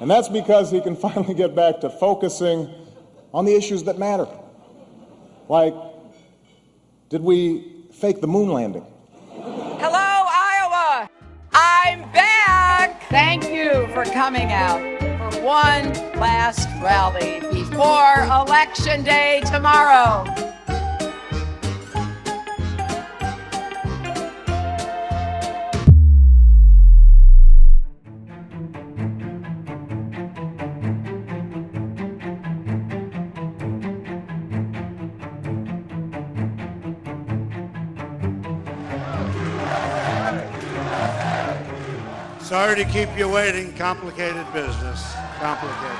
And that's because he can finally get back to focusing on the issues that matter. Like, did we fake the moon landing? Hello, Iowa! I'm back! Thank you for coming out for one last rally before Election Day tomorrow. Sorry to keep you waiting. Complicated business. Complicated.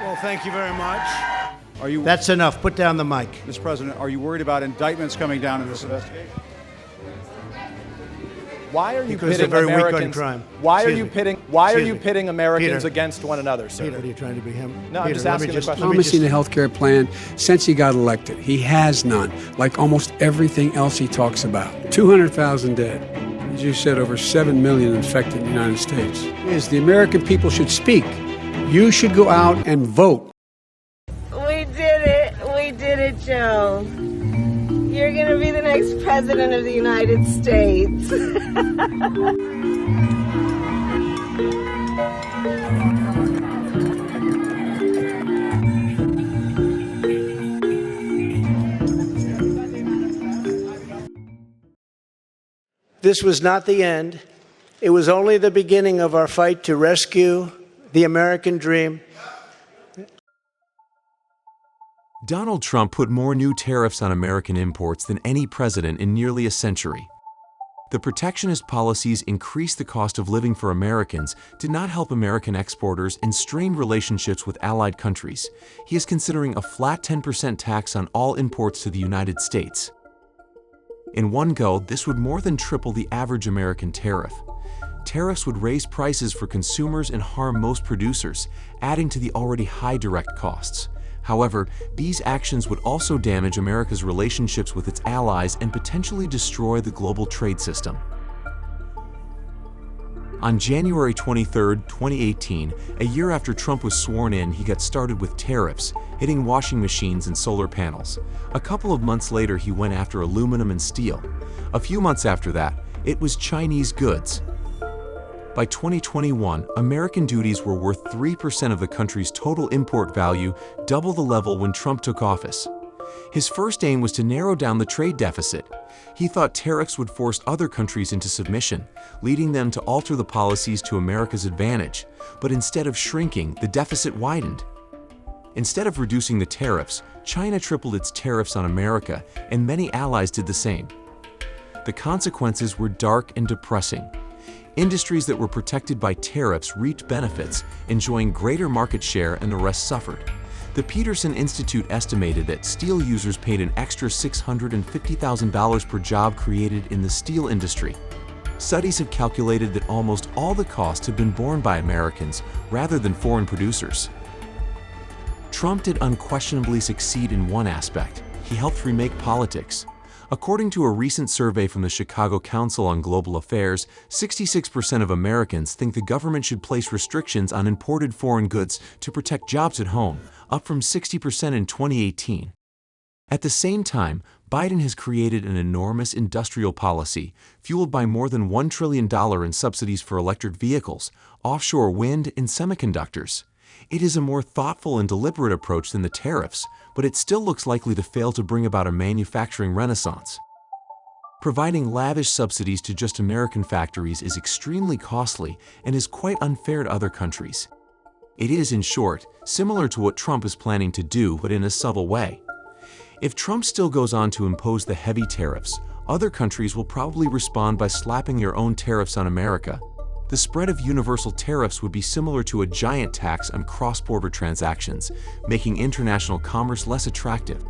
Well, thank you very much. That's enough. Put down the mic. Mr. President, are you worried about indictments coming down in this investigation? Why are you Because pitting they're very weak on Americans? crime. Why are Excuse you me. pitting? Why are Excuse you me. pitting Americans Peter. against one another, sir? Peter, are you trying to be him? No, I'm Peter, just let asking me the question. Promising the health care plan since he got elected. He has none, like almost everything else he talks about. 200,000 dead. As you said, over 7 million infected in the United States. Is the American people should speak. You should go out and vote. We did it. We did it, Joe. You're going to be the next president of the United States. This was not the end. It was only the beginning of our fight to rescue the American dream. Donald Trump put more new tariffs on American imports than any president in nearly a century. The protectionist policies increased the cost of living for Americans, did not help American exporters, and strained relationships with allied countries. He is considering a flat 10% tax on all imports to the United States. In one go, this would more than triple the average American tariff. Tariffs would raise prices for consumers and harm most producers, adding to the already high direct costs. However, these actions would also damage America's relationships with its allies and potentially destroy the global trade system. On January 23, 2018, a year after Trump was sworn in, he got started with tariffs, hitting washing machines and solar panels. A couple of months later, he went after aluminum and steel. A few months after that, it was Chinese goods. By 2021, American duties were worth 3% of the country's total import value, double the level when Trump took office. His first aim was to narrow down the trade deficit. He thought tariffs would force other countries into submission, leading them to alter the policies to America's advantage. But instead of shrinking, the deficit widened. Instead of reducing the tariffs, China tripled its tariffs on America, and many allies did the same. The consequences were dark and depressing. Industries that were protected by tariffs reaped benefits, enjoying greater market share, and the rest suffered. The Peterson Institute estimated that steel users paid an extra $650,000 per job created in the steel industry. Studies have calculated that almost all the costs have been borne by Americans rather than foreign producers. Trump did unquestionably succeed in one aspect. He helped remake politics. According to a recent survey from the Chicago Council on Global Affairs, 66% of Americans think the government should place restrictions on imported foreign goods to protect jobs at home, up from 60% in 2018. At the same time, Biden has created an enormous industrial policy, fueled by more than $1 trillion in subsidies for electric vehicles, offshore wind, and semiconductors. It is a more thoughtful and deliberate approach than the tariffs, but it still looks likely to fail to bring about a manufacturing renaissance. Providing lavish subsidies to just American factories is extremely costly and is quite unfair to other countries. It is, in short, similar to what Trump is planning to do, but in a subtle way. If Trump still goes on to impose the heavy tariffs, other countries will probably respond by slapping their own tariffs on America. The spread of universal tariffs would be similar to a giant tax on cross-border transactions, making international commerce less attractive.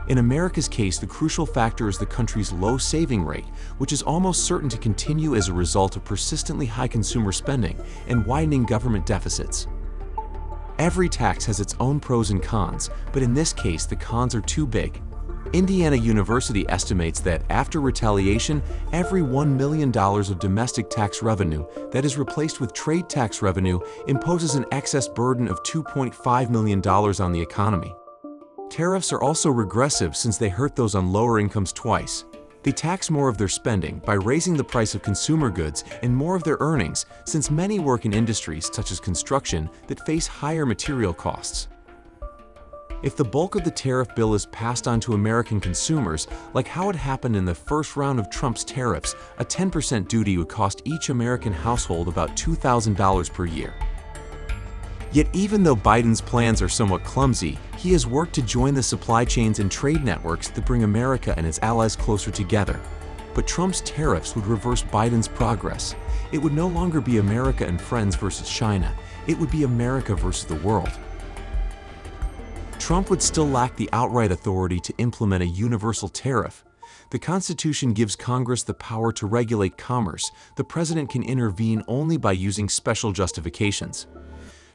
In America's case, the crucial factor is the country's low saving rate, which is almost certain to continue as a result of persistently high consumer spending and widening government deficits. Every tax has its own pros and cons, but in this case, the cons are too big. Indiana University estimates that after retaliation, every $1 million of domestic tax revenue that is replaced with trade tax revenue imposes an excess burden of $2.5 million on the economy. Tariffs are also regressive since they hurt those on lower incomes twice. They tax more of their spending by raising the price of consumer goods and more of their earnings, since many work in industries such as construction that face higher material costs. If the bulk of the tariff bill is passed on to American consumers, like how it happened in the first round of Trump's tariffs, a 10% duty would cost each American household about $2,000 per year. Yet even though Biden's plans are somewhat clumsy, he has worked to join the supply chains and trade networks that bring America and its allies closer together. But Trump's tariffs would reverse Biden's progress. It would no longer be America and friends versus China. It would be America versus the world. Trump would still lack the outright authority to implement a universal tariff. The Constitution gives Congress the power to regulate commerce. The president can intervene only by using special justifications.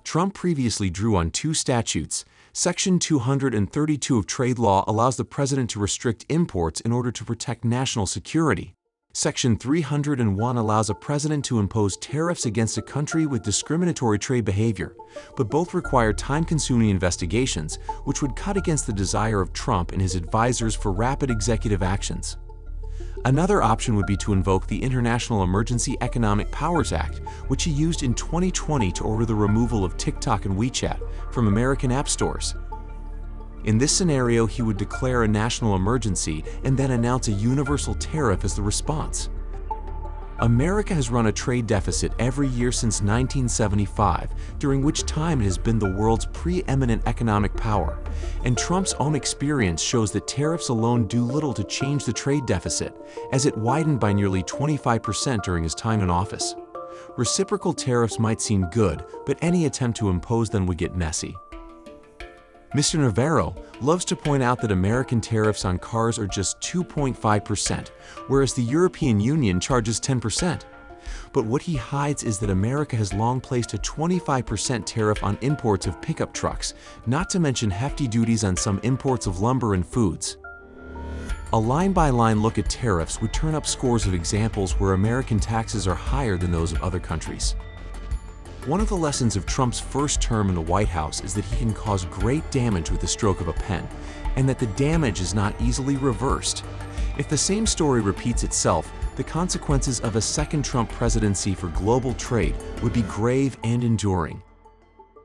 Trump previously drew on two statutes. Section 232 of trade law allows the president to restrict imports in order to protect national security. Section 301 allows a president to impose tariffs against a country with discriminatory trade behavior, but both require time-consuming investigations, which would cut against the desire of Trump and his advisors for rapid executive actions. Another option would be to invoke the International Emergency Economic Powers Act, which he used in 2020 to order the removal of TikTok and WeChat from American app stores. In this scenario, he would declare a national emergency and then announce a universal tariff as the response. America has run a trade deficit every year since 1975, during which time it has been the world's preeminent economic power. And Trump's own experience shows that tariffs alone do little to change the trade deficit, as it widened by nearly 25% during his time in office. Reciprocal tariffs might seem good, but any attempt to impose them would get messy. Mr. Navarro loves to point out that American tariffs on cars are just 2.5%, whereas the European Union charges 10%. But what he hides is that America has long placed a 25% tariff on imports of pickup trucks, not to mention hefty duties on some imports of lumber and foods. A line-by-line look at tariffs would turn up scores of examples where American taxes are higher than those of other countries. One of the lessons of Trump's first term in the White House is that he can cause great damage with the stroke of a pen, and that the damage is not easily reversed. If the same story repeats itself, the consequences of a second Trump presidency for global trade would be grave and enduring.